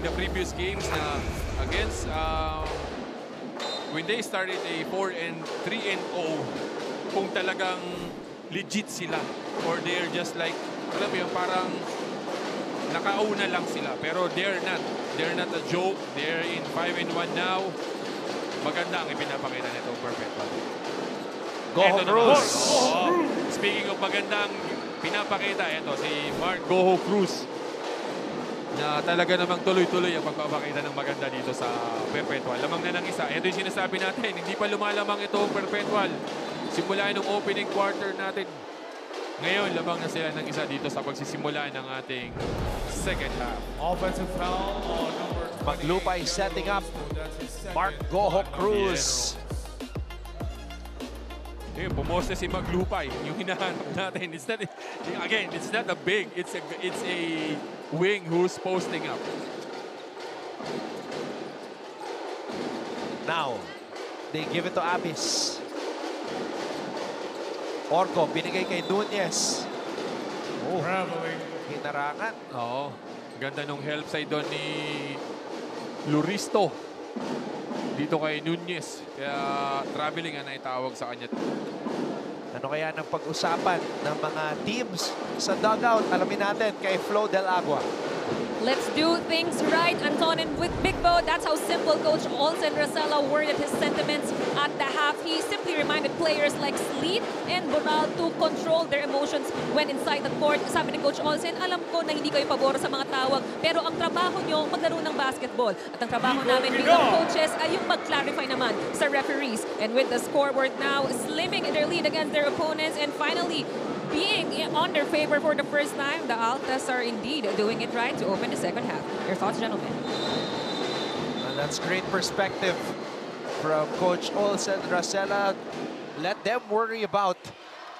the previous games na against when they started a 3-0, kung talagang legit sila or they're just like, alam mo yun, parang nakauna lang sila. Pero they're not a joke. They're in 5-1 now. Maganda ang ipinapakita nito, Perpetual. Goho Cruz. Speaking of magandang pinapakita, ito si Mark Goho Cruz na talaga namang tuloy-tuloy ang pagpapakita ng maganda dito sa Perpetual. Lamang na ng isa. Ito yung sinasabi natin, hindi pa lumalamang ito Perpetual. Simula nung opening quarter natin. Ngayon, lamang na sila ng isa dito sa pagsisimula ng ating second half. Offensive foul on number 28. Maglupay setting up. Mark Goho Cruz. Ayun, pumose si Maglupay. Yung hinahanap natin. It's not a big. It's a wing who's posting up. Now, they give it to Abis. Orco, binigay kay Nunez. Oh, Traveling. hinarangan. Oo. Ganda nung help side doon ni Luristo. Dito kay Nunez. Kaya traveling ang naitawag sa kanya. Ano kaya ng pag-usapan ng mga teams sa dugout? Alamin natin kay Flo Del Agua. Let's do things right, Antonin, with Big Bo. That's how simple Coach Olsen Rosella worded his sentiments at the half. He simply reminded players like Sleet and Boral to control their emotions when inside the court. Sabi ni Coach Olsen, alam ko na hindi kayo pabor sa mga tawag, pero ang trabaho nyo, maglaro ng basketball. At ang trabaho namin bilang coaches ay yung mag-clarify naman sa referees. And with the scoreboard now slimming in their lead against their opponents, and finally, being on their favor for the first time, the Altas are indeed doing it right to open the second half. Your thoughts, gentlemen? And that's great perspective from Coach Olsen Rosella. Let them worry about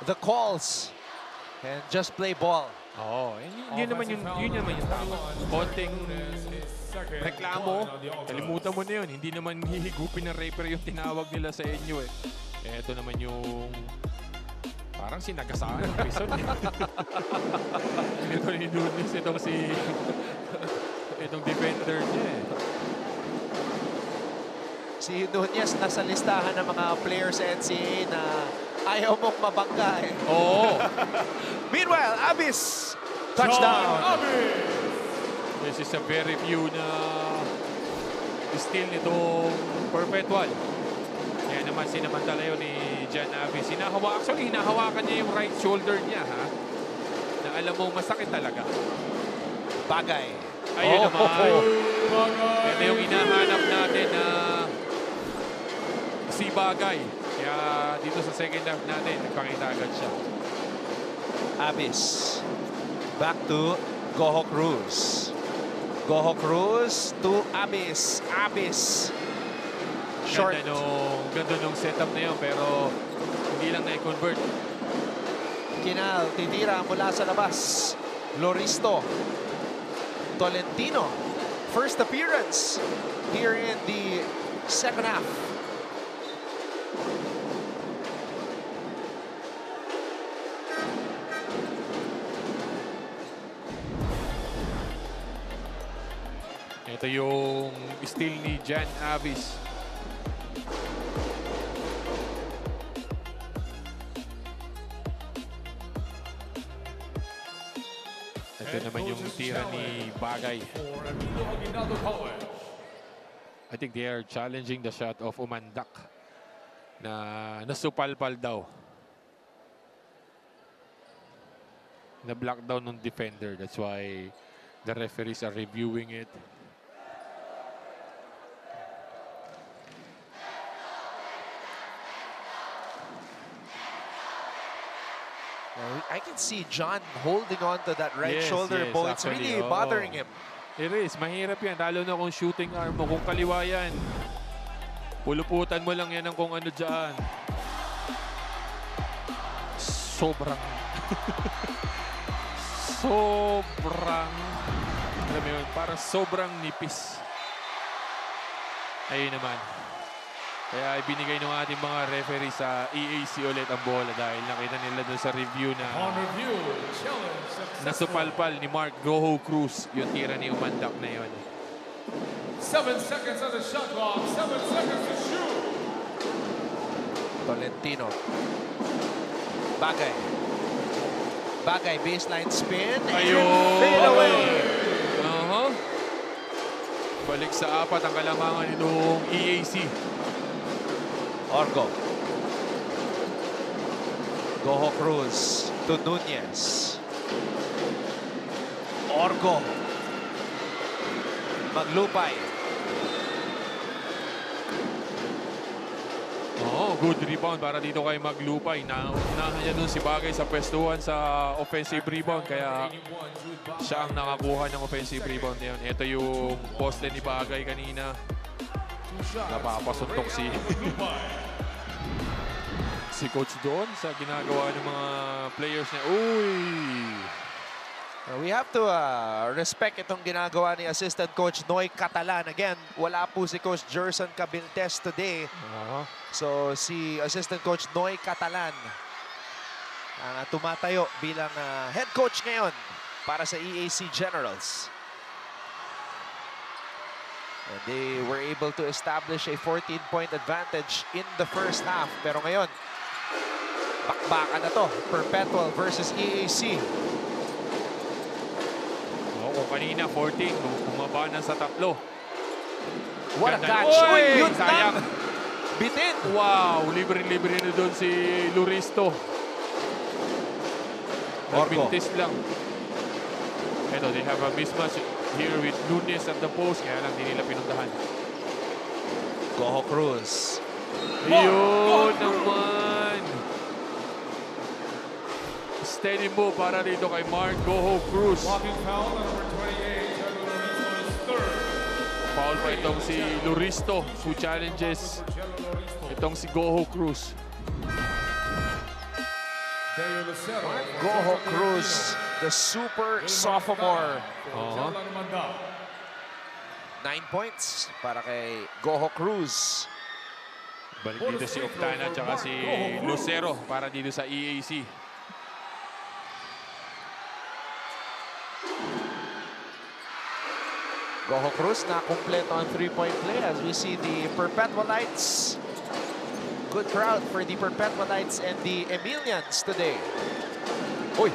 the calls and just play ball. Oo. Yun naman yung tama. Konting reklamo, kalimutan mo na yun. Hindi naman hihigupin ng referee yung tinawag nila sa inyo eh. Ito naman yung parang sinagasaan ng prison. Ito ni Nunes, itong defender niya eh. Si Nunez nasa listahan ng mga players sa NCAA na ayaw mong mabangga eh. Oo. Meanwhile, Abis, touchdown. This is a very few na steal nitong Perpetual. Kaya naman sinamantala yun ni John Abis. Actually, hinahawakan niya yung right shoulder niya, ha? Na alam mo, masakit talaga. Bagay. Ayun naman. Ito yung hinahanap natin na si Bagay. Kaya dito sa second half natin, nagpakita agad siya. Abis. Back to Goho Cruz. Goho Cruz to Abis. Abis. Short. Ganda nung setup na yun, pero hindi lang na-convert. Kinal, titira mula sa labas. Loristo. Tolentino. First appearance here in the second half. Ito yung steal ni Jan Avis. Ito naman yung tira ni Bagay. I think they are challenging the shot of Umandak na nasupalpal daw. Na-block down ng defender. That's why the referees are reviewing it. I can see John holding on to that right shoulder, yes, Bo. It's really bothering him. It is. Mahirap yan. Lalo na kung shooting arm mo. Kung kaliwa yan, puluputan mo lang yan ng kung ano dyan. Sobrang alam mo yun, parang sobrang nipis. Ayun naman. Kaya ibinigay ng ating mga referee sa EAC ulit ang bola dahil nakita nila doon sa review na nasupalpal ni Mark Goho Cruz yung tira ni Umandak na yun. 7 seconds on the shot clock. 7 seconds to shoot. Tolentino. Bagay. Bagay, baseline spin. Ayun! Fade away. Balik sa 4 ang kalamangan nitong EAC. Orgo. Goho Cruz to Nunez. Orgo. Maglupay. Good rebound para dito kay Maglupay. Naunahan niya dun si Bagay sa pwestuhan sa offensive rebound. Kaya siya ang nakakuha ng offensive rebound ngayon. Ito yung poste ni Bagay kanina. Napapasuntok si coach doon sa ginagawa ng mga players niya. Uy! We have to respect itong ginagawa ni assistant coach Noy Catalan. Again, wala po si coach Jerson Cabiltes today. So si assistant coach Noy Catalan tumatayo bilang head coach ngayon para sa EAC Generals. And they were able to establish a 14-point advantage in the first half. Pero ngayon, bakbakan na to. Perpetual versus EAC. Kung kanina 14, bumaba na sa 3. What a Ganda. catch! Uy! Yun Sayang. lang! Bitin! Wow! Libre-libre na doon si Luristo. Orgo. Nagbintis lang. Ito, they have a mismatch here with Nunez at the post. Kaya lang, di nila pinuntahan. Goho Cruz. Yun naman! Steady move para dito kay Mark Goho Cruz. Walking foul on number 28. Jello Loristo is third. Foul pa itong si Luristo who challenges Jello Loristo. itong si Goho Cruz. Deo Lucero. Goho Cruz, the super sophomore. Jello Lumanda. 9 points para kay Goho Cruz. Balik dito si Octana at si Lucero para dito sa EAC. Goho Cruz na kumpleto ang 3-point play as we see the Perpetualites. Good crowd for the Perpetualites and the Emilians today. Uy!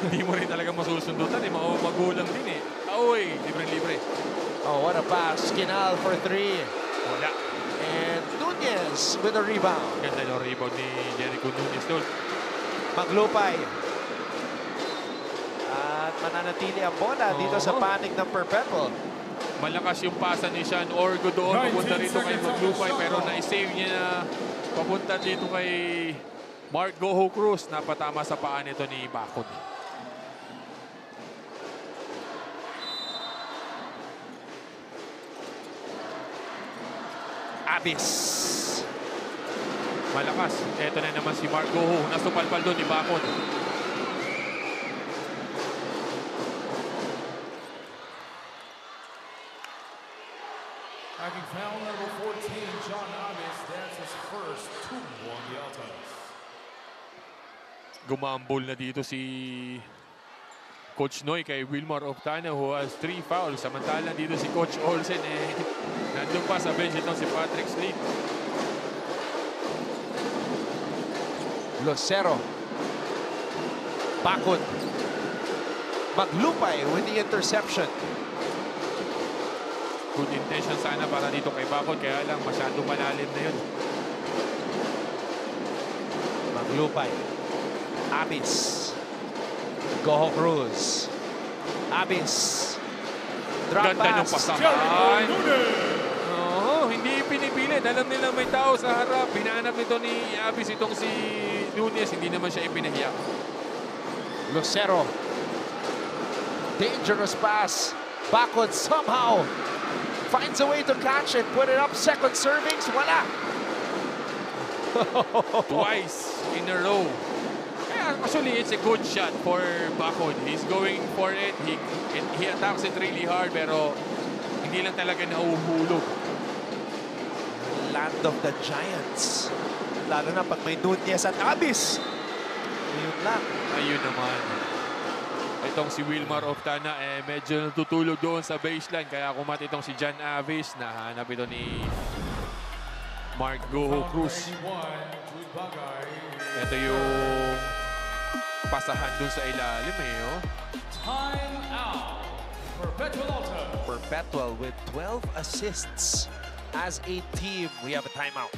Hindi mo rin talaga masusundutan eh. Magulang din eh. Uy! Libre-libre. Oh, what a pass. Kinal for 3. Wala. And Nunez with a rebound. Ganda yung rebound ni Jericho Nunez doon. Maglupay. At mananatili ang bola dito sa panig ng Perpetual. Malakas yung pasa ni Sean Orgo doon. Papunta rito kay Maglupay pero na-save niya na papunta dito kay Mark Goho Cruz. Napatama sa paa nito ni Bakod. Abis. Malakas. Ito na naman si Mark Goho. Nasupalpal doon ni Bakod. Hacking foul number 14, John Abbas. That's his first 2 on the Altas. Gumambol na dito si Coach Noy kay Wilmar Octana who has 3 fouls. Samantala dito si Coach Olsen nandun pa sa bench ito si Patrick Sleep. Lucero. Bakod. Maglupay with the interception. Good intention sana para dito kay Bakod kaya lang masyadong malalim na yun. Maglupay. Abis. Goho Cruz. Abis. Drop Ganda ng pass. pasahan. Hindi pinipilit. Alam nila may tao sa harap. Pinanap nito ni Abis itong si Nunez. Hindi naman siya ipinahiyak. Lucero. Dangerous pass. Bakod somehow finds a way to catch it. Put it up. Second servings. Wala. Twice in a row. Actually, it's a good shot for Bakod. He's going for it. He attacks it really hard pero hindi lang talaga nauhulog. Land of the Giants. Lalo na pag may Nunez at Abis. Yun lang. Ayun naman. Itong si Wilmar Oftana medyo natutulog doon sa baseline. Kaya kumat itong si John Avis. Nahanap ito ni Mark Goho Cruz. Ito yung pasahan dun sa ilalim oh. Time out. Perpetual Alta. Perpetual with 12 assists as a team. We have a timeout.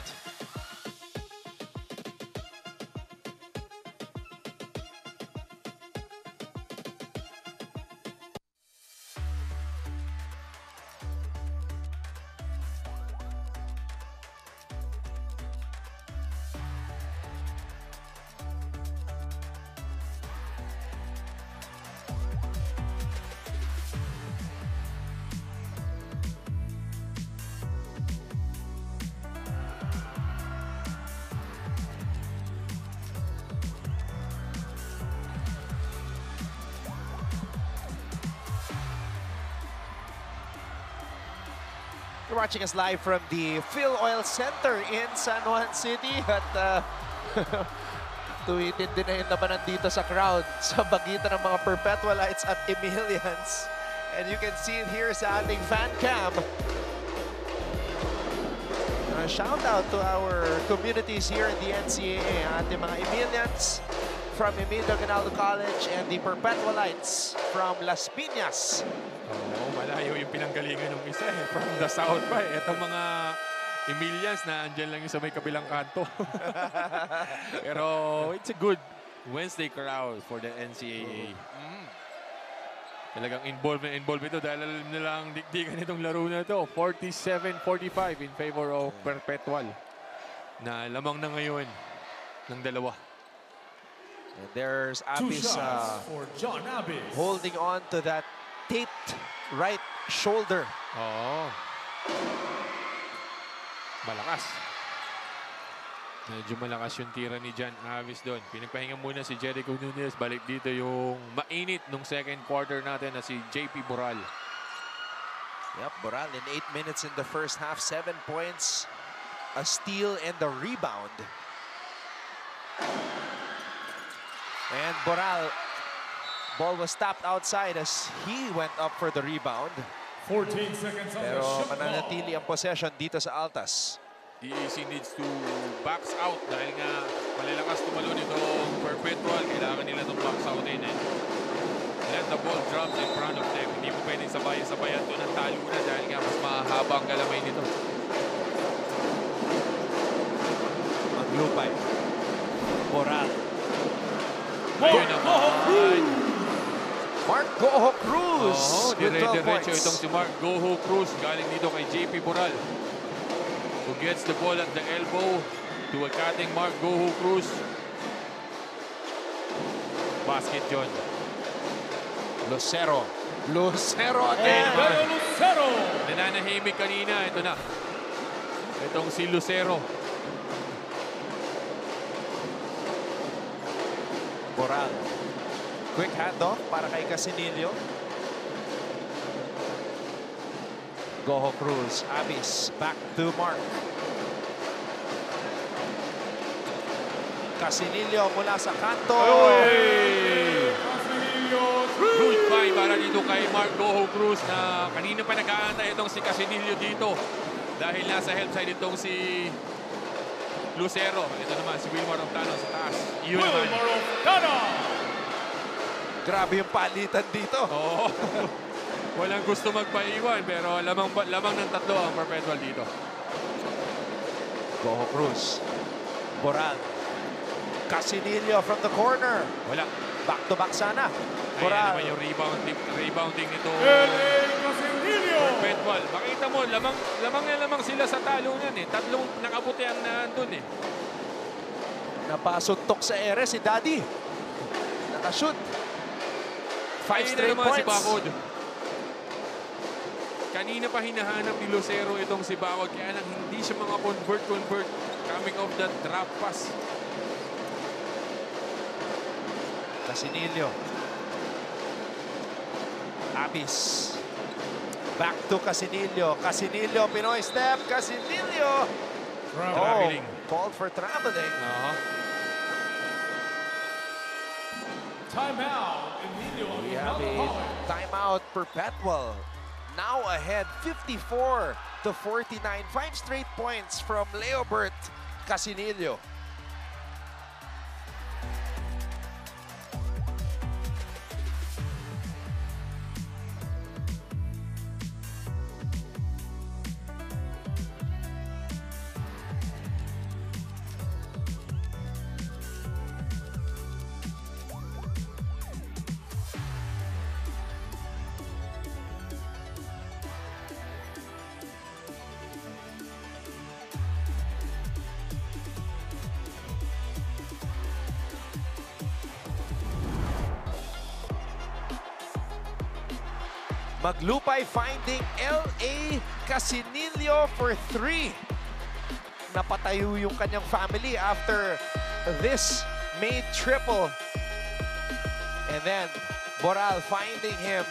You're watching us live from the Phil Oil Center in San Juan City. At tuwitin din na yung labanan dito sa crowd sa bagitan ng mga Perpetualites at Emilians. And you can see it here sa ating fan cam. Shout out to our communities here in the NCAA. Ating mga Emilians from Emilio Aguinaldo College and the Perpetualites from Las Piñas. Oo, malayo yung pinanggalingan ng isa from the south pa Itong mga Emilians na andyan lang yung sa may kabilang kanto. Pero it's a good Wednesday crowd for the NCAA. Talagang involved ito dahil alam nilang dikdikan itong laro na ito. 47-45 in favor of Perpetual. Na lamang na ngayon ng dalawa. And there's Two Abis shots for John Abis. holding on to that taped right shoulder. Oo. Malakas. Medyo malakas yung tira ni John Avis doon. Pinagpahinga muna si Jericho Nunez. Balik dito yung mainit nung second quarter natin na si JP Boral. Yep, Boral in 8 minutes in the first half. 7 points, a steal, and the rebound. And Boral, ball was tapped outside as he went up for the rebound. 14 seconds on the Pero shot mananatili ang possession dito sa Altas. DAC needs to box out dahil nga malalakas tumalon itong Perpetual. Kailangan nila itong box out in and let the ball drop in front of them. Hindi mo pwedeng sabayan ito ng talo na dahil nga mas mahaba ang galamay nito. Maglupay. Boral. Ayun naman. Mark Goho Cruz with 12 dire-diretso points. itong si Mark Goho Cruz galing dito kay JP Boral. Who gets the ball at the elbow to a cutting Mark Goho Cruz. Basket yun. Lucero. Lucero again. Pero Lucero. Nananahimik kanina. Ito na. Itong si Lucero. Boral. Quick handoff para kay Casinillo. Goho Cruz. Abis. Back to Mark. Casinillo mula sa kanto. Good find para dito kay Mark Goho Cruz na kanina pa nag-aantay itong si Casinillo dito. Dahil nasa help side itong si Lucero. Ito naman si Wilmar Oftana sa taas. Iyon naman. Wilmar Oftana. Grabe yung palitan dito. Oo. Walang gusto magpaiwan pero lamang ng tatlo ang Perpetual dito. Goho Cruz. Boral. Casinillo from the corner. Wala. Back to back sana. Ayan Boral. naman yung rebounding nito. L.A. Casinillo. Perpetual. Makita mo, lamang sila sa talunan eh. Tatlong nakaputi ang nandun eh. Napasuntok sa ere si Daddy. Nakashoot. 5 straight naman points. si Bakod. Kanina pa hinahanap ni Lucero itong si Bakod. Kaya lang hindi siya mga convert coming off that drop pass. Casinillo. Abis. Back to Casinillo. Casinillo, Pinoy step. Casinillo. Traveling. Called for traveling. Timeout. Emilio We have a Aguinaldo. timeout. Perpetual now ahead 54 to 49. 5 straight points from Leobert Casinillo. Maglupay finding L.A. Casinillo for 3. Napatayo yung kanyang family after this made triple. And then Boral finding him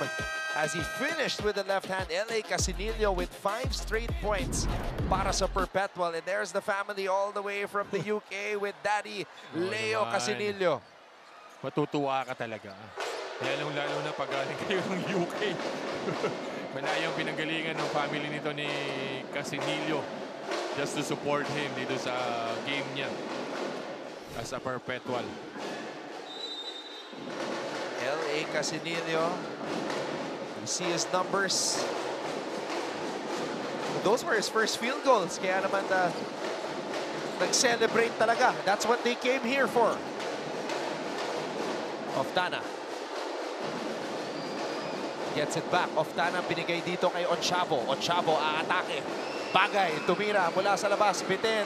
as he finished with the left hand. L.A. Casinillo with 5 straight points para sa Perpetual. And there's the family all the way from the UK with Daddy Leo naman. Casinillo. Matutuwa ka talaga. Lalo na pag galing kayo ng UK. Malayang pinanggalingan ng family nito ni Casinillo just to support him dito sa game niya as a Perpetual. L.A. Casinillo. You see his numbers. Those were his first field goals. Kaya naman nag-celebrate talaga. That's what they came here for. Oftana. Gets it back. Oftana binigay dito kay Ochavo. Ochavo aatake. Bagay, tumira mula sa labas. Bitin.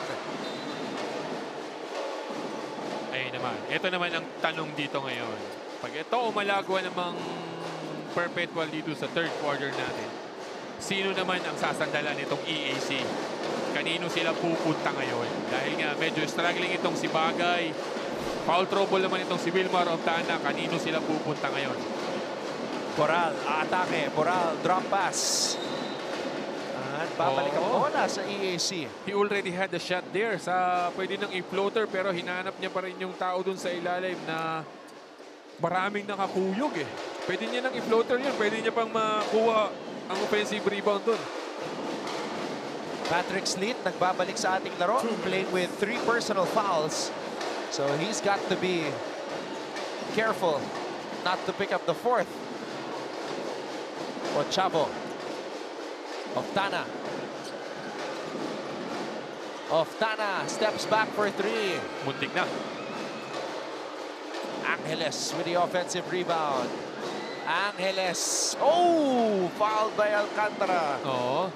Ayun naman. Ito naman ang tanong dito ngayon. Pag ito umalagwa namang Perpetual dito sa third quarter natin, sino naman ang sasandalan nitong EAC? Kanino sila pupunta ngayon? Dahil nga medyo struggling itong si Bagay. Foul trouble naman itong si Wilmar Oftana. Kanino sila pupunta ngayon? Boral, atake. Boral, drop pass. At babalik ang bola sa EAC. He already had the shot there sa pwede nang i-floater pero hinanap niya pa rin yung tao dun sa ilalim na maraming nakakuyog eh. Pwede niya nang i-floater yun. Pwede niya pang makuha ang offensive rebound dun. Patrick Sleet nagbabalik sa ating laro, playing with 3 personal fouls. So he's got to be careful not to pick up the 4th. Ochavo. Oftana. Oftana steps back for 3. Muntik na. Angeles with the offensive rebound. Angeles. Oh! Fouled by Alcantara. Oo.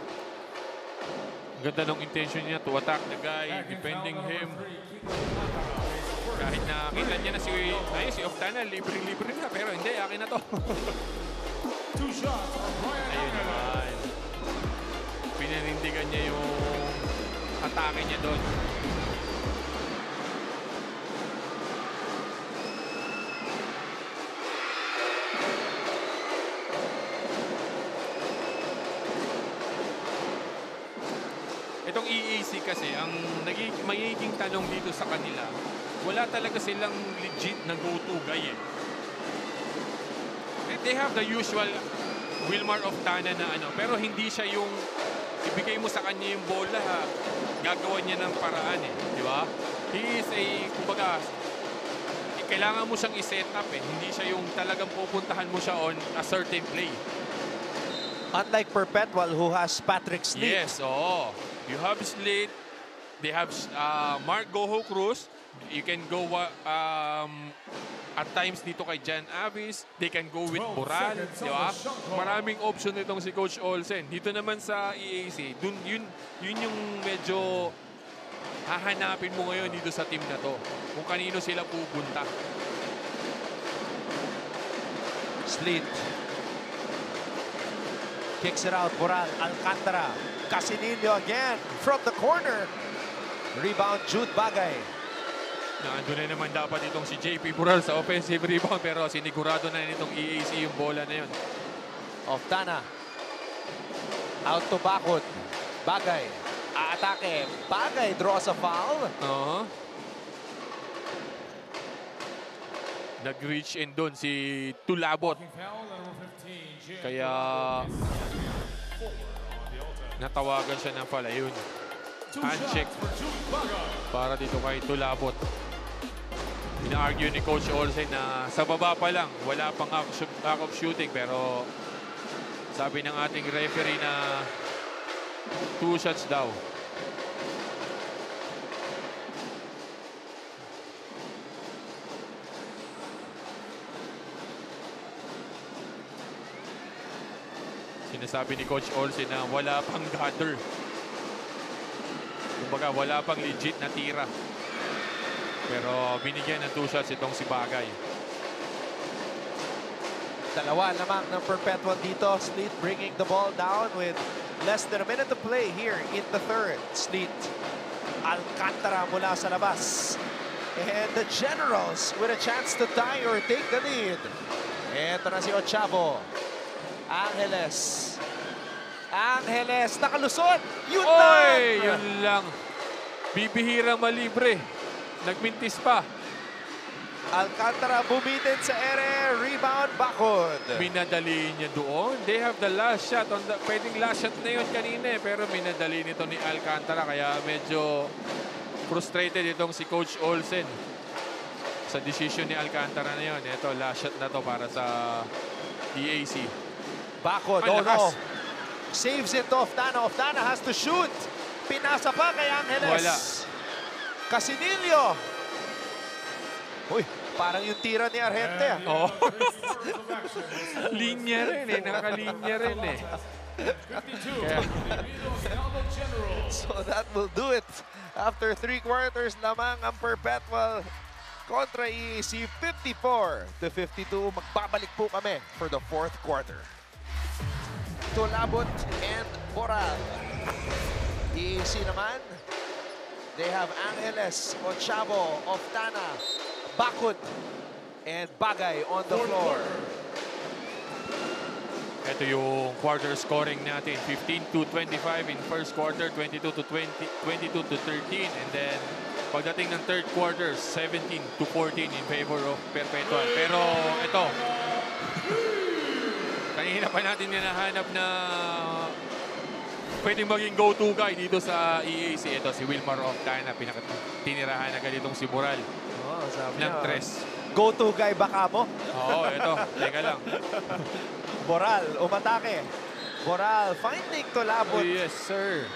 Ang ganda ng intention niya to attack the guy, defending him. Kahit nakita niya na si Oftana, libre-libre na. Pero hindi, akin na to. 2 shots for Brian Ayun Angeles. naman. Pinanindigan niya yung atake niya doon. Itong EAC kasi, ang magiging tanong dito sa kanila, wala talaga silang legit na go-to guy eh. They have the usual Wilmar Oftana na ano, pero hindi siya yung ibigay mo sa kanya yung bola, gagawa niya ng paraan eh, di ba? He is a, kumbaga, kailangan mo siyang i-set up eh, hindi siya yung talagang pupuntahan mo siya on a certain play. Unlike Perpetual who has Patrick Sleet. Yes, oo. You have Slate, they have Mark Goho Cruz, you can go at times dito kay Jan Avis, they can go with Boral, di ba? Maraming option itong si Coach Olsen. Dito naman sa EAC, yun yung medyo hahanapin mo ngayon dito sa team na to. Kung kanino sila pupunta. Sleet. Kicks it out. Boral, Alcantara. Casinillo again from the corner. Rebound, Jude Bagay. Naandun na naman dapat itong si JP Boral sa offensive rebound pero sinigurado na nitong EAC yung bola na yun. Oftana. Out to backward. Bagay. Aatake. Bagay draws a foul. Nag-reach in doon si Tulabot. Foul number 15, Jim. Kaya natawagan siya ng foul. Ayun. Handshake para dito kay Tulabot. Ina-argue ni Coach Olsen na sa baba pa lang, wala pang lack of shooting. Pero sabi ng ating referee na 2 shots daw. Sinasabi ni Coach Olsen na wala pang gather. Kumbaga, wala pang legit na tira. Pero binigyan ng 2 shots itong si Bagay. Dalawa lamang ng Perpetual dito. Sleet bringing the ball down with less than a minute to play here in the third. Sleet, Alcantara mula sa labas. And the Generals with a chance to tie or take the lead. Ito na si Ochavo. Angeles, nakalusot. Yun lang. Yun lang. Bibihira malibre. Nagmintis pa. Alcantara bumitin sa ere. Rebound, Bakod. Minadali niya doon. They have the last shot. Pwedeng last shot na yun kanina eh. Pero minadali nito ni Alcantara. Kaya medyo frustrated itong si Coach Olsen sa decision ni Alcantara na yun. Ito, last shot na to para sa EAC. Bakod, Ay, lakas. Saves it to Oftana. Oftana has to shoot. Pinasa pa kay Angeles. Wala. Casinillo. Uy, parang yung tira ni Argente. Oh. Linya rin eh. Nakalinya rin eh. Kaya, So that will do it. After 3 quarters lamang ang Perpetual kontra EAC 54-52. Magbabalik po kami for the 4th quarter. Tulabot and Boral. EAC naman, they have Angeles, Ochavo, Oftana, Bakod, and Bagay on the floor. ito yung quarter scoring natin. 15-25 in first quarter, 22-13. And then, pagdating ng third quarter, 17-14 in favor of Perpetual. Pero ito, kanina pa natin hinahanap na pwedeng maging go-to guy dito sa EAC. Ito si Wilmar Oftana, tinirahan na ganitong si Boral Sabi ng niya, tres. go-to guy baka mo? Oo, ito. Teka lang. Boral, umatake. Boral finding Tulabot. Oh, yes, sir.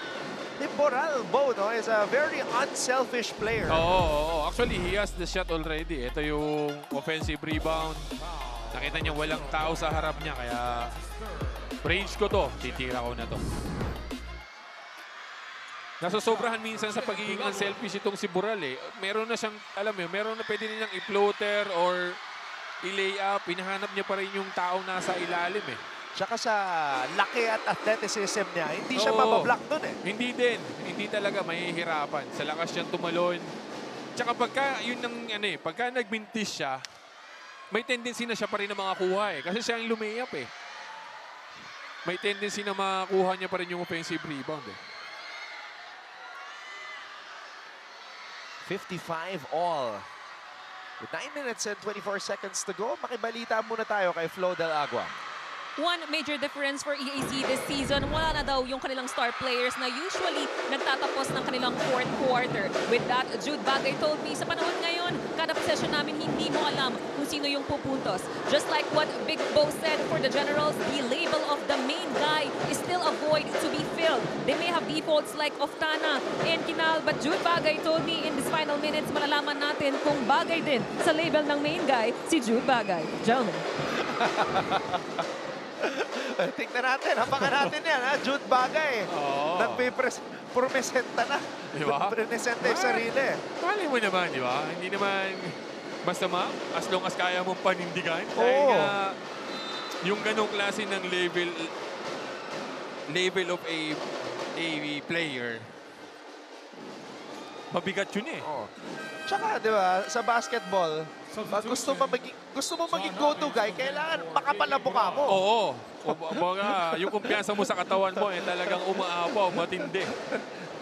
The Boral, Bo, no, is a very unselfish player. Oo. Actually, he has the shot already. Ito yung offensive rebound. Nakita niya walang tao sa harap niya. Kaya range ko to. Titira ko na to. Nasasobrahan minsan sa pagiging unselfish itong si Boral eh. Meron na siyang, alam mo, meron na pwede niyang i-floater or i-lay up. Hinahanap niya pa rin yung tao nasa ilalim eh. Tsaka sa laki at athleticism niya, hindi siya Oo. mabablock dun eh. Hindi din. Hindi talaga mahihirapan. Sa lakas siyang tumalon. Tsaka pagka, yun ang, pagka nagmintis siya, may tendency na siya pa rin na makakuha eh. Kasi siya ang lumayap eh. May tendency na makakuha niya pa rin yung offensive rebound eh. 55 all. With 9 minutes and 24 seconds to go, makibalita muna tayo kay Flo Del Agua. One major difference for EAC this season, wala na daw yung kanilang star players na usually nagtatapos ng kanilang fourth quarter. With that, Jude Bagay told me, sa panahon ngayon, kada possession namin hindi mo alam kung sino yung pupuntos. Just like what Big Bo said for the Generals, the label of the main guy is still a void to be filled. They may have defaults like Oftana and Kinal, but Jude Bagay told me in this final minutes, malalaman natin kung bagay din sa label ng main guy, si Jude Bagay. Gentlemen. Tingnan natin, hapakan natin yan, ha? Jude Bagay. Oo. Nagpipresenta na. Di ba? Presenta yung sarili. Mali mo naman, di ba? Hindi naman masama as long as kaya mong panindigan. Oo. Dahil nga, yung ganong klase ng level of a player, mabigat yun eh. Oh. Tsaka, di ba, sa basketball, pag gusto mo maging go-to guy, kailangan makapalabo ka mo. Oo. Baga, yung kumpiyansa mo sa katawan mo, talagang umaapaw, matindi.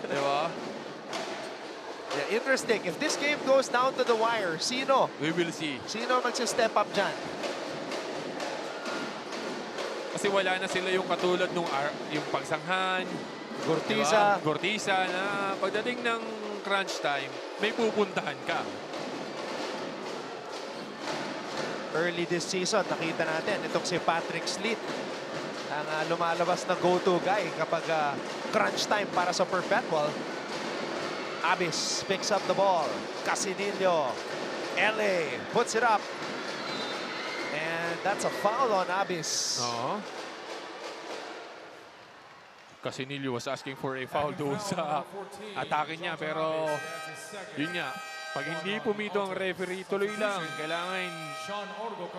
Di ba? Yeah, interesting. If this game goes down to the wire, sino? We will see. Sino magsa-step up dyan? Kasi wala na sila yung katulad nung yung pagsanghan, Gortiza. diba? Gortiza na pagdating ng crunch time, may pupuntahan ka. Early this season, nakita natin itong si Patrick Sleet ang lumalabas na go-to guy kapag crunch time para sa Perpetual. Abis picks up the ball. Casinillo. LA puts it up. And that's a foul on Abis. Oo. Casinillo was asking for a foul doon sa atake niya. Pero yun nga, pag hindi pumito ang referee, tuloy lang.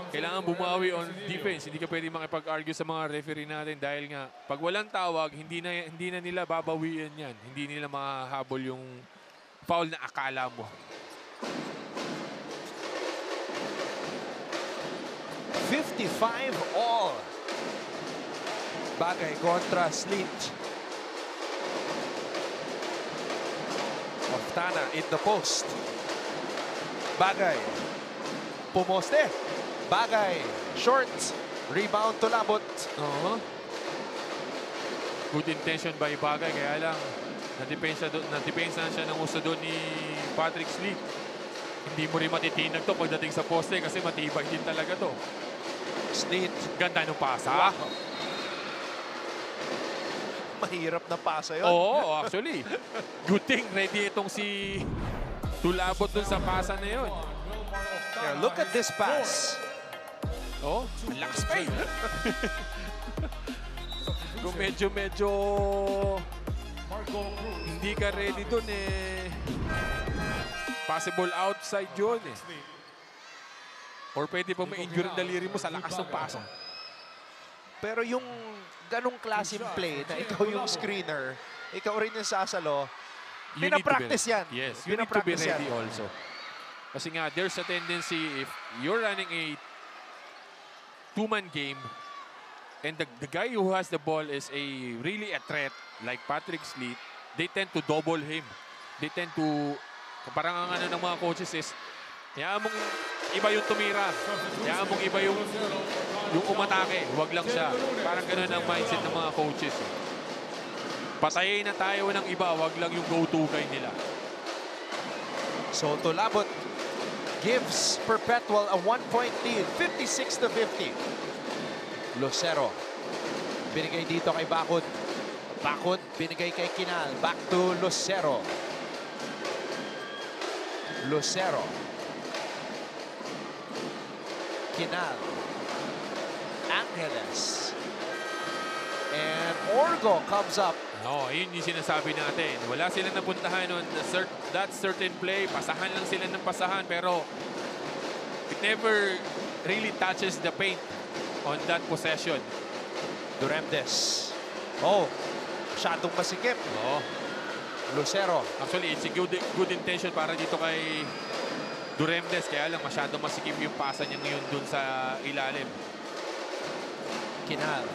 Kailangan bumawi on defense. Hindi ka pwede makipag-argue sa mga referee natin dahil nga, pag walang tawag, hindi na nila babawian yan. Hindi nila mahahabol yung foul na akala mo. 55 all. Bagay kontra Sleet. Oftana in the post. Bagay. Pumoste. Bagay. Short. Rebound to Labot. Oo. Good intention by Bagay, kaya lang nadepensa na siya ng uso doon ni Patrick Sleet. Hindi mo rin matitinag to pagdating sa poste kasi matibay din talaga to. Sleet. Ganda ng pasa. Wow. Mahirap na pasa yun. Oo, actually. Good thing, ready itong si Tulabot dun sa pasa na yun. Yeah, look at this pass. Oh, ang lakas pa eh. Kung medyo hindi ka ready dun eh. Possible outside yun eh. Or pwede pa ma-injure ang daliri mo sa lakas ng pasa. Pero yung ganong klaseng play na ikaw yung screener, ikaw rin yung sasalo, pinapractice yan. Yes, you need to be ready also. Kasi nga, there's a tendency if you're running a two-man game and the guy who has the ball is really a threat like Patrick Sleet, they tend to double him. They tend to, parang ang ano ng mga coaches is, hayaan mong iba yung tumira. Hayaan mong iba yung umatake. Huwag lang siya. Parang ganun ang mindset ng mga coaches. Patayin na tayo ng iba. Huwag lang yung go-to guy nila. So Tulabot gives Perpetual a 1-point lead, 56-50. Lucero. Binigay dito kay Bakod. Bakod, binigay kay Kinal. Back to Lucero. Lucero. Kinal. Angeles. And Orgo comes up. No, yun yung sinasabi natin. Wala silang napuntahan on that certain play. Pasahan lang sila ng pasahan. Pero it never really touches the paint on that possession. Duremdes. Oh, masyadong masikip. Oo. Lucero. Actually, it's a good intention para dito kay Duremdes. Kaya lang masyadong masikip yung pasa niya ngayon dun sa ilalim. Kinal.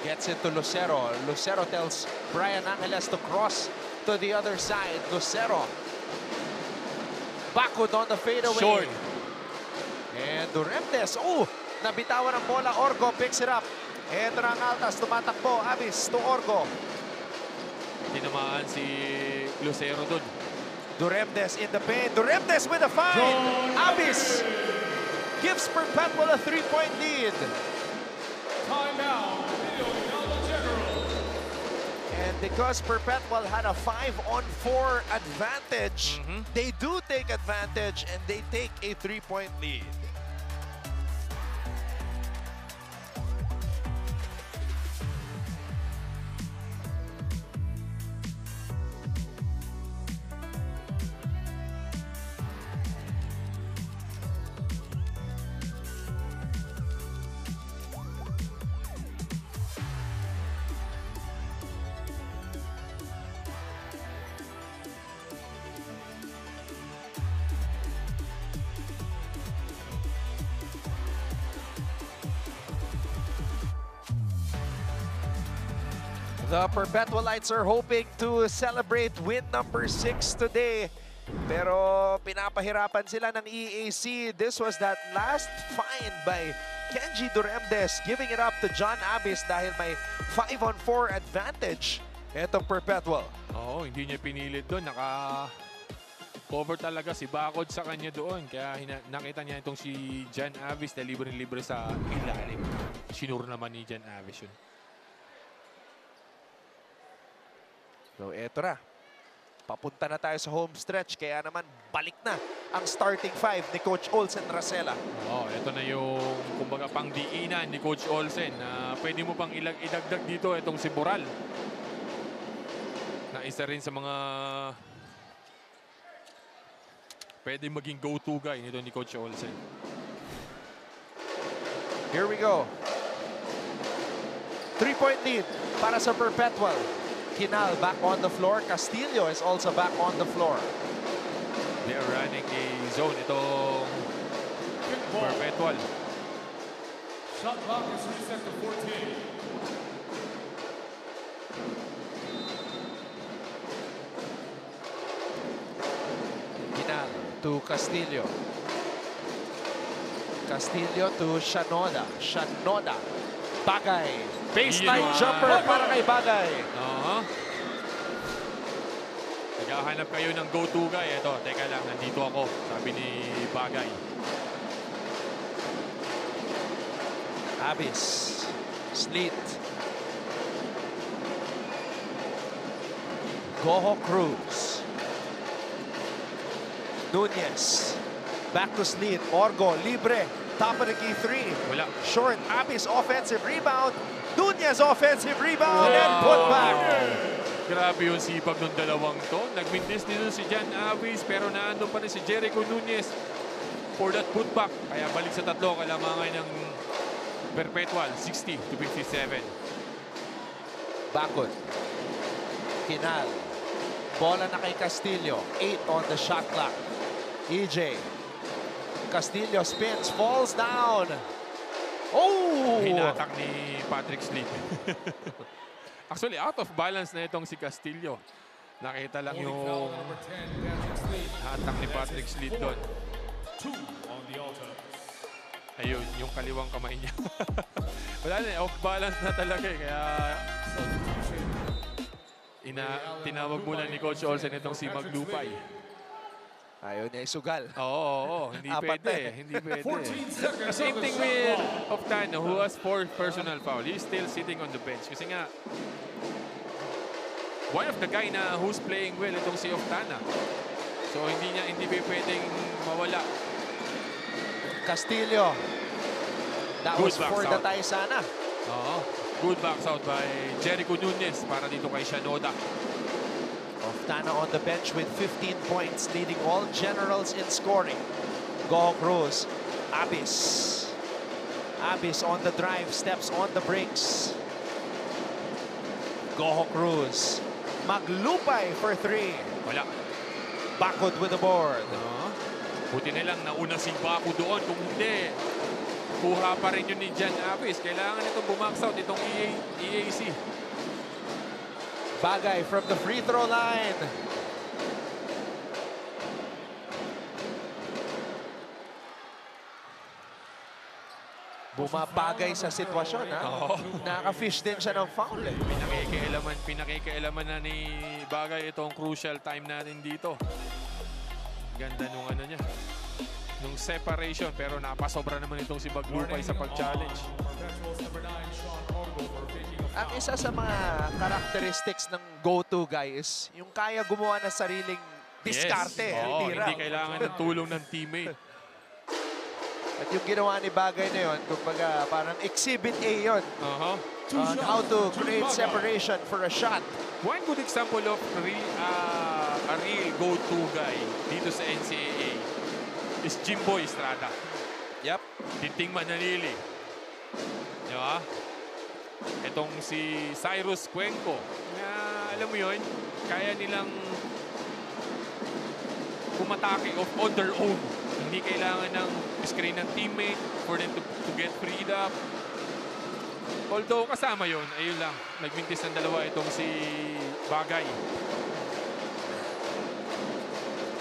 Gets it to Lucero. Lucero tells Brian Angeles to cross to the other side. Lucero. Bakod on the fadeaway. Short. And Duremdes. Oh, nabitawan ang bola. Orgo picks it up. Ito na ang altas. Tumatakbo. Abis to Orgo. Tinamaan si Lucero dun. Duremdes in the paint. Duremdes with a find. Abis gives Perpetual a 3-point lead. Timeout. And because Perpetual had a 5-on-4 advantage, they do take advantage and they take a 3-point lead. The Perpetualites are hoping to celebrate win number 6 today. Pero pinapahirapan sila ng EAC. This was that last find by Kenji Duremdes, giving it up to John Abis dahil may 5-on-4 advantage itong Perpetual. Oo, hindi niya pinilit doon. Naka-cover talaga si Bakod sa kanya doon. Kaya nakita niya itong si John Abis na libre-libre sa ilalim. Sinuro naman ni John Abis yun. So eto na. Papunta na tayo sa home stretch. Kaya naman balik na ang starting 5 ni Coach Olsen Racela. Oh, ito na yung kumbaga pangdiinan ni Coach Olsen na pwede mo pang idagdag dito itong si Boral. Na isa rin sa mga pwede maging go-to guy nito ni Coach Olsen. Here we go. 3-point lead para sa Perpetual. Kinal back on the floor. Castillo is also back on the floor. They are running a zone. Itong Perpetual. Shot clock is reset to 14. Kinal to Castillo. Castillo to Shanoda. Shanoda. Bagay. Baseline jumper para kay Bagay. Naghahanap kayo ng go-to guy. Ito, teka lang, nandito ako. Sabi ni Bagay. Abis. Sleet. Goho Cruz. Nunez. Back to Sleet. Orgo. Libre. Top of the key 3. Wala. Short. Abis offensive rebound. Nunez offensive rebound and put back. Grabe yung sipag ng dalawang to. Nag-witness din si John Abis pero naandun pa rin si Jericho Nunez for that putback. Kaya balik sa tatlo kalamangan ng Perpetual, 60-57. Bakod. Kinal. Bola na kay Castillo. 8 on the shot clock. EJ. Castillo spins, falls down. Oh! Hinatak ni Patrick Sleep. Actually, out of balance na itong si Castillo. Nakita lang yung hatak ni Patrick Sleep doon. Ayun, yung kaliwang kamay niya. Wala na, off balance na talaga eh. Kaya tinawag muna ni Coach Olsen itong si Maglupay. Ayun niya isugal. Oo, hindi Apat pwede. eh. Hindi pwede. Same thing with Oftano who has 4 personal foul. He's still sitting on the bench. Kasi nga, one of the guy na who's playing well itong si Oftana. So hindi pwedeng mawala. Castillo. That Good was box for the out. Taisana. Oo. Good box out by Jericho Nunez para dito kay Shanoda. Oftana on the bench with 15 points, leading all generals in scoring. Goho Cruz. Abis. Abis on the drive, steps on the brakes. Goho Cruz. Maglupay for 3. Wala. Bakod with the board. Buti na lang nauna si Baku doon. Kung hindi, kuha pa rin yun ni John Abis. Kailangan itong bumax out itong EAC. Bagay from the free throw line. Bumabagay sa sitwasyon, ha? Naka-fish din siya ng foul, eh. Pinakikialaman na ni Bagay itong crucial time natin dito. Ganda nung ano niya. Nung separation, pero napasobra naman itong si Maglupay sa pag-challenge. Ang isa sa mga characteristics ng go-to guy is yung kaya gumawa ng sariling diskarte. Yes. Oo, Tira. hindi kailangan ng tulong ng teammate. At yung ginawa ni Bagay na yun, kumbaga parang exhibit A yun. On how to create separation for a shot. One good example of a real go-to guy dito sa NCAA is Jimbo Estrada. Yep. Tinting Manalili. Di ba? Itong si Cyrus Cuenco. Na alam mo yun, kaya nilang umatake on their own. Hindi kailangan ng screen ng teammate for them to get freed up. Although kasama yun, ayun lang. Nagmintis ng dalawa itong si Bagay.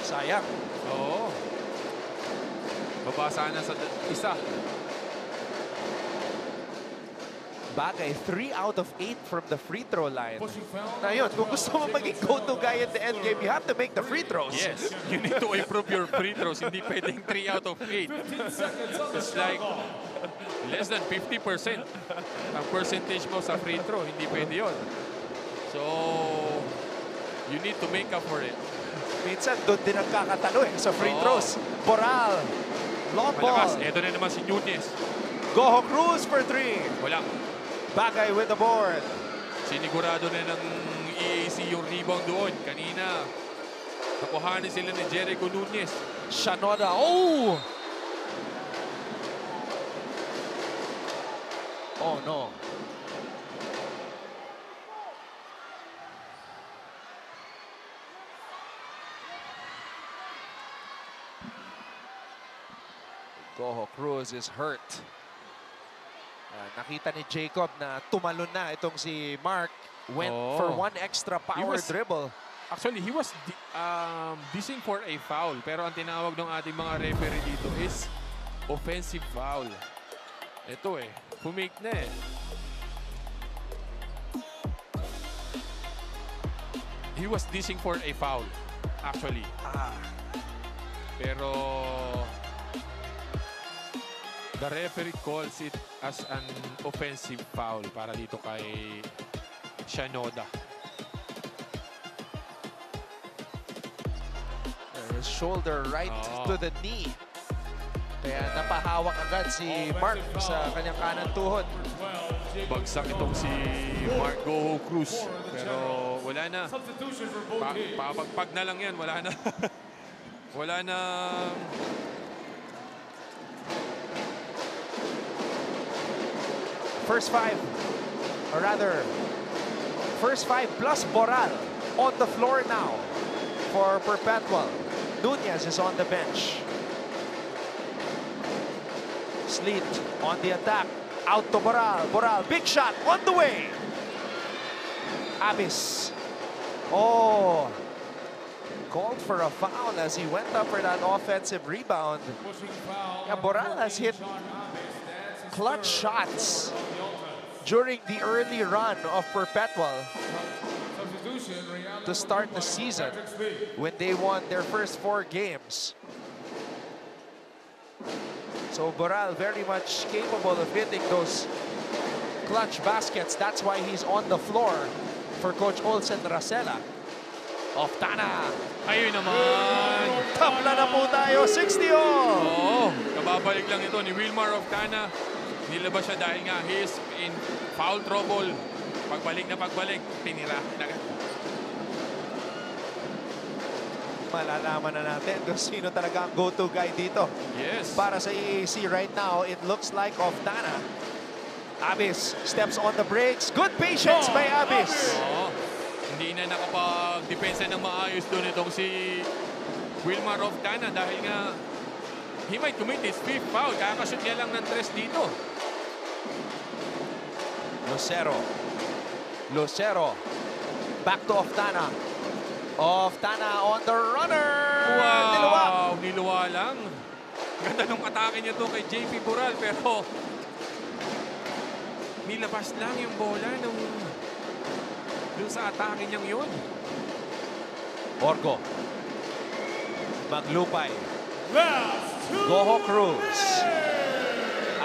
Sayang. Oo. Babasa na sa isa. Bagay, 3 out of 8 from the free throw line. Pushing foul. Na yun, kung gusto mo maging go-to guy in the end game, you have to make the free throws. Yes, you need to improve your free throws. Hindi pwedeng 3 out of 8. 15 seconds on the It's shot like clock. less than 50% ang percentage mo sa free throw. Hindi pwede yun. So, you need to make up for it. Minsan, doon din ang kakatalo sa free Oo. throws. Boral, long Malakas. ball. Ito na naman si Nunez. Goho Cruz for 3. Wala. Bagay with the board. Sinigurado na ng EAC yung rebound doon. Kanina, nakuhanin sila ni Jericho Nunez. Shanoda, oh! Oh no. Goho Cruz is hurt. Nakita ni Jacob na tumalon na itong si Mark. Went Oh. for one extra power was- dribble. Actually, he was dissing for a foul. Pero ang tinawag ng ating mga referee dito is offensive foul. Ito eh, humake na eh. He was dissing for a foul, actually. Pero the referee calls it as an offensive foul para dito kay Shanoda. His shoulder right Oh. to the knee. Kaya napahawak agad si Mark sa kanyang kanang tuhod. Bagsak itong si Marco Cruz. Pero wala na. Substitution for both teams. Papagpag na lang yan. Wala na. Wala na. First 5, or rather, first 5 plus Boral on the floor now for Perpetual. Nunez is on the bench. Sleet on the attack. Out to Boral. Boral, big shot on the way. Abis. Oh. Called for a foul as he went up for that offensive rebound. Pushing foul. Yeah, Boral has hit clutch shots during the early run of Perpetual Substitution. to start the season when they won their first 4 games. So Boral very much capable of hitting those clutch baskets. That's why he's on the floor for Coach Olsen Racela. Oftana. Ayun naman. Tapla na po tayo, 60 all. Oo. Kababalik lang ito ni Wilmar Oftana. Nilabas siya dahil nga he is in foul trouble. Pagbalik na pagbalik, tinira. Malalaman na natin kung sino talaga ang go-to guy dito. Yes. Para sa EAC right now, it looks like Oftana. Abis steps on the brakes. Good patience by Abis. Oo. Hindi na nakapag-depensa ng maayos doon itong si Wilmar Oftana dahil nga he might commit his 5th foul. Kakashoot niya lang ng 3 dito. Lucero. Back to Oftana. Oftana on the runner. Niluwag. Wow! Niluwa lang. Ganda nung atake niya to kay JP Boral pero nilabas lang yung bola nung dun sa atake niyang yun. Orgo. Maglupay. Last 2 Goho Cruz.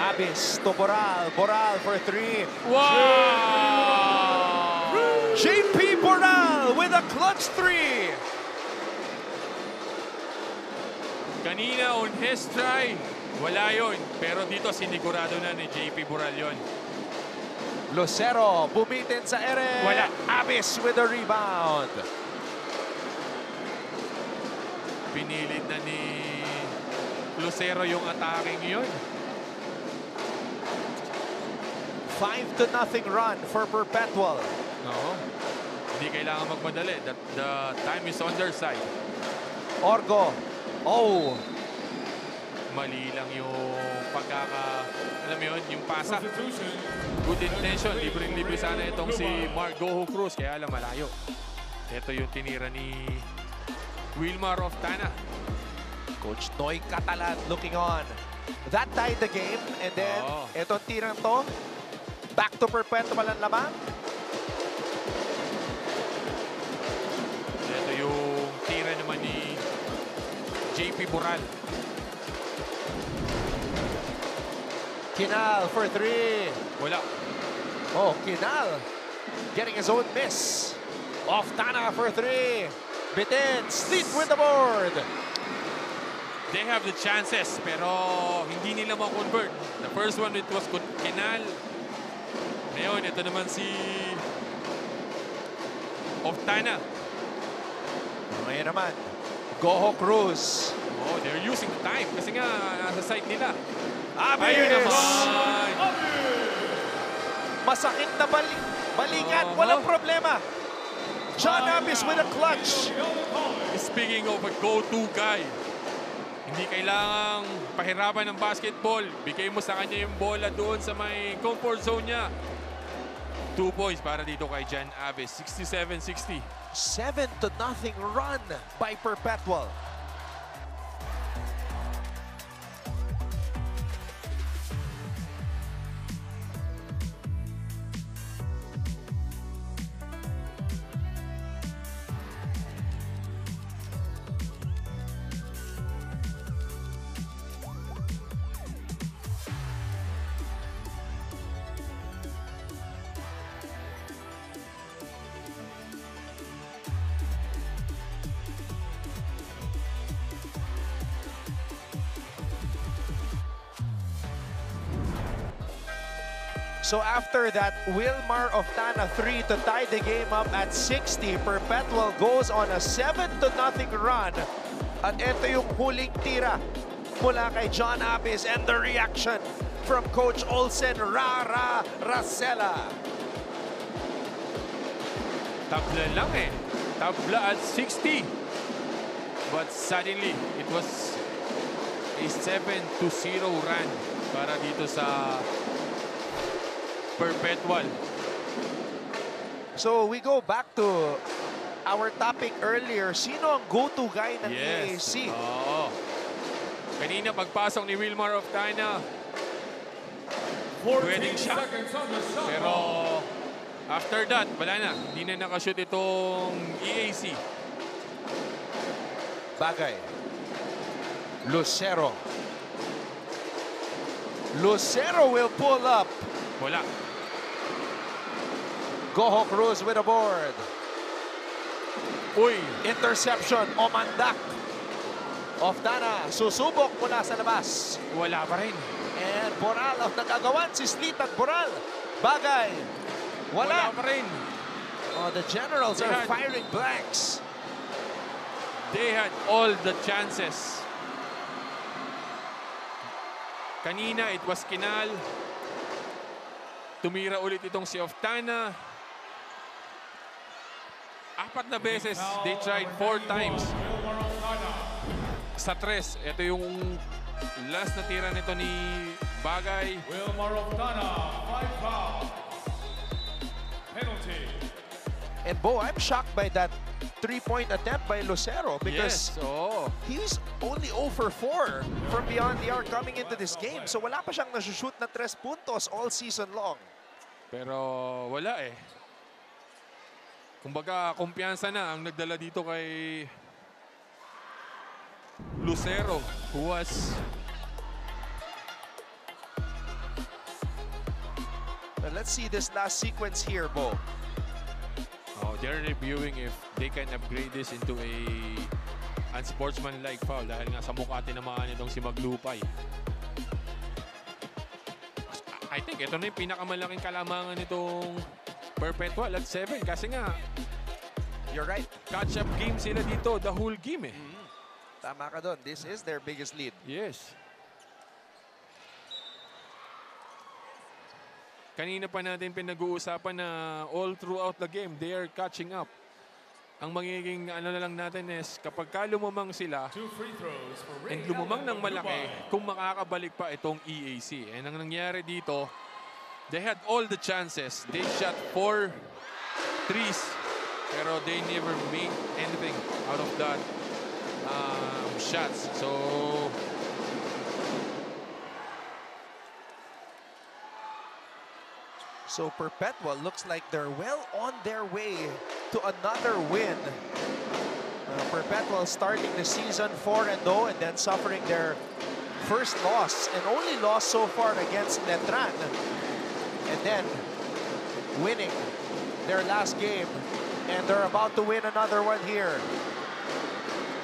Abis to Boral. Boral for 3. Wow! JP Boral with a clutch 3. Kanina on his try, wala yun. Pero dito sinigurado na ni JP Boral yun. Lucero bumitin sa ere. Wala. Abis with a rebound. Pinilit na ni Lucero yung atake yun. 5-0 run for Perpetual. No. Hindi kailangan magmadali. The time is on their side. Orgo. Oh. Mali lang yung alam mo yun, yung pasa. substitution. good intention. Libreng-libre sana itong si Mark Goho Cruz. Kaya lang malayo. Ito yung tinira ni Wilmar of Tana. Coach Noy Catalan looking on. That tied the game. And then, itong tirang to, back to Perpetual ang laban. Ito yung tira naman ni JP Boral. Kinal for 3. Wala. Oh, Kinal getting his own miss. Off Tana for 3. Bitin, Sleet with the board. They have the chances, pero hindi nila ma-convert. The first one, it was Kinal. Ngayon, ito naman si Oftana. Ngayon naman, Goho Cruz. Oh, they're using the time kasi nga nasa side nila. Abis! Ayun naman. Masakit na balikan. Walang problema. John Abis with a clutch. Speaking of a go-to guy, hindi kailangang pahirapan ng basketball. Bigay mo sa kanya yung bola doon sa may comfort zone niya. 2 points para dito kay John Abis. 67-60. 7-0 run by Perpetual. So after that, Wilmar of Tana 3 to tie the game up at 60. Perpetual goes on a 7-0 run. At ito yung huling tira mula kay John Abis and the reaction from Coach Olsen Rara Racela. Tabla lang eh. Tabla at 60. But suddenly, it was a 7-0 run para dito sa Perpetual. So we go back to our topic earlier. Sino ang go-to guy ng EAC? Oo. Kanina pagpasok ni Wilmar of Tana, 14 pwedeng shot. seconds on the shot Pero clock. after that, wala na. Hindi na nakashoot itong EAC. Bagay. Lucero. Lucero will pull up. Wala. Goho Cruz with a board. Uy, Interception. Omandak. Oftana. Susubok mula sa labas. wala pa rin. And Boral ang nagagawan. Si Sleet at Boral. Bagay. Wala Wala. pa rin. Oh, the Generals are Yan. firing blanks. They had all the chances. Kanina, it was Kinal. Tumira ulit itong si Oftana. 4 na beses. They tried 4 times. Sa 3, ito yung last na tira nito ni Bagay. Wilmar of Tana, 5 foul. Penalty. And Bo, I'm shocked by that 3-point attempt by Lucero because Yes, oo. he's only 0 for 4 from beyond the arc coming into this game. So wala pa siyang nasushoot na 3 puntos all season long. Pero wala eh. Kumbaga, kumpiyansa na ang nagdala dito kay Lucero, who was But let's see this last sequence here, Bo. they're reviewing if they can upgrade this into a unsportsmanlike foul dahil nga sa mukha tinamaan itong si Maglupay. I think ito na yung pinakamalaking kalamangan nitong Perpetual at 7 kasi nga You're right. catch-up game sila dito, the whole game eh. Tama ka doon. This is their biggest lead. Yes. Kanina pa natin pinag-uusapan na all throughout the game, they are catching up. Ang magiging ano na lang natin is kapag ka lumamang sila 2 free throws for and Ray lumamang Allen ng malaki, kung makakabalik pa itong EAC. And ang nangyari dito, They had all the chances. They shot 4 threes, pero they never made anything out of that shots. So Perpetual looks like they're well on their way to another win. Perpetual starting the season 4-0 and then suffering their first loss and only loss so far against Letran. And then winning their last game, and they're about to win another one here.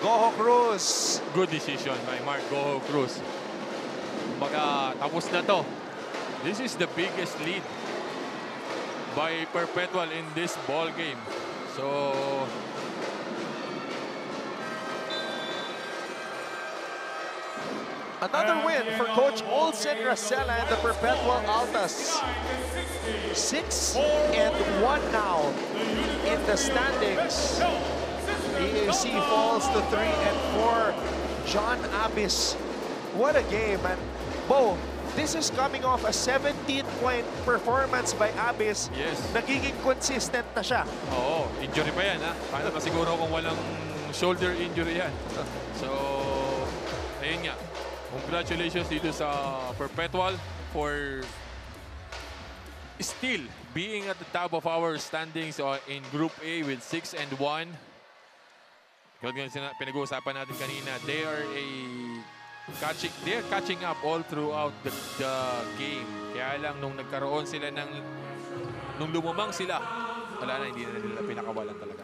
Goho Cruz. Good decision by Mark Goho Cruz. Kumbaga, tapos na to. This is the biggest lead by Perpetual in this ball game. So, another win for Coach Olsen Racela and the Perpetual Altas. 6-1 now in the standings. EAC falls to 3-4. John Abis, what a game. And Bo, this is coming off a 17-point performance by Abis. yes. Nagiging consistent na siya. Oo, injury pa yan, ha? Paano pa siguro kung walang shoulder injury yan? So, ayun nga. Congratulations dito sa Perpetual for still being at the top of our standings in Group A with 6-1. Pinag-uusapan natin kanina, they are catching up all throughout the game. Kaya lang nung nagkaroon sila nung lumamang sila, wala na, hindi na nila pinakawalan talaga.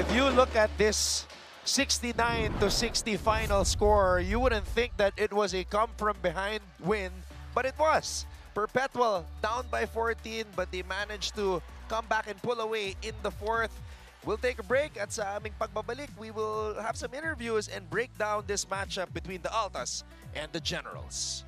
if you look at this 69-60 final score, you wouldn't think that it was a come-from-behind win, but it was. Perpetual down by 14, but they managed to come back and pull away in the fourth. We'll take a break at sa aming pagbabalik, we will have some interviews and break down this matchup between the Altas and the Generals.